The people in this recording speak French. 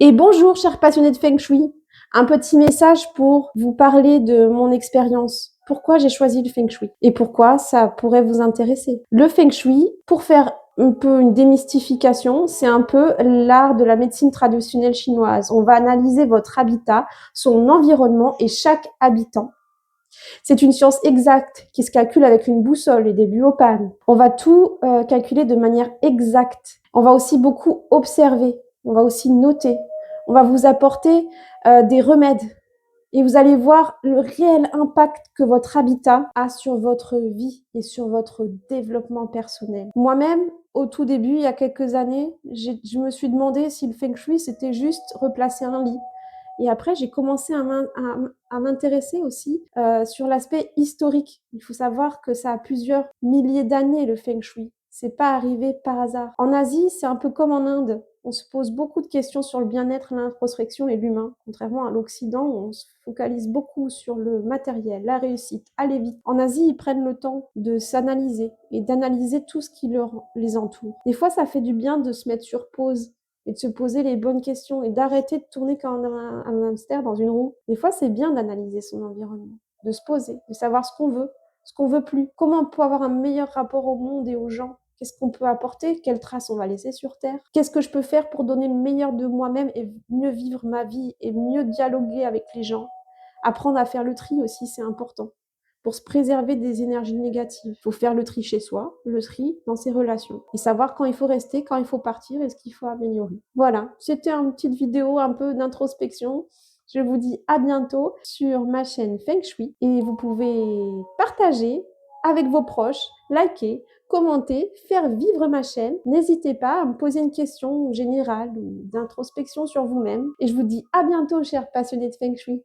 Et bonjour, chers passionnés de Feng Shui. Un petit message pour vous parler de mon expérience. Pourquoi j'ai choisi le Feng Shui et pourquoi ça pourrait vous intéresser. Le Feng Shui, pour faire un peu une démystification, c'est un peu l'art de la médecine traditionnelle chinoise. On va analyser votre habitat, son environnement et chaque habitant. C'est une science exacte qui se calcule avec une boussole et des luopan. On va tout calculer de manière exacte. On va aussi beaucoup observer. On va aussi noter. On va vous apporter des remèdes. Et vous allez voir le réel impact que votre habitat a sur votre vie et sur votre développement personnel. Moi-même, au tout début, il y a quelques années, je me suis demandé si le Feng Shui, c'était juste replacer un lit. Et après, j'ai commencé à m'intéresser aussi sur l'aspect historique. Il faut savoir que ça a plusieurs milliers d'années, le Feng Shui. C'est pas arrivé par hasard. En Asie, c'est un peu comme en Inde. On se pose beaucoup de questions sur le bien-être, l'introspection et l'humain, contrairement à l'Occident où on se focalise beaucoup sur le matériel, la réussite, aller vite. En Asie, ils prennent le temps de s'analyser et d'analyser tout ce qui les entoure. Des fois, ça fait du bien de se mettre sur pause et de se poser les bonnes questions et d'arrêter de tourner comme un hamster dans une roue. Des fois, c'est bien d'analyser son environnement, de se poser, de savoir ce qu'on veut plus, comment on peut avoir un meilleur rapport au monde et aux gens. Qu'est-ce qu'on peut apporter? Quelles traces on va laisser sur Terre? Qu'est-ce que je peux faire pour donner le meilleur de moi-même et mieux vivre ma vie et mieux dialoguer avec les gens? Apprendre à faire le tri aussi, c'est important. Pour se préserver des énergies négatives, il faut faire le tri chez soi, le tri dans ses relations et savoir quand il faut rester, quand il faut partir et ce qu'il faut améliorer. Voilà, c'était une petite vidéo un peu d'introspection. Je vous dis à bientôt sur ma chaîne Feng Shui et vous pouvez partager avec vos proches, liker, commenter, faire vivre ma chaîne. N'hésitez pas à me poser une question générale ou d'introspection sur vous-même. Et je vous dis à bientôt, chers passionnés de Feng Shui.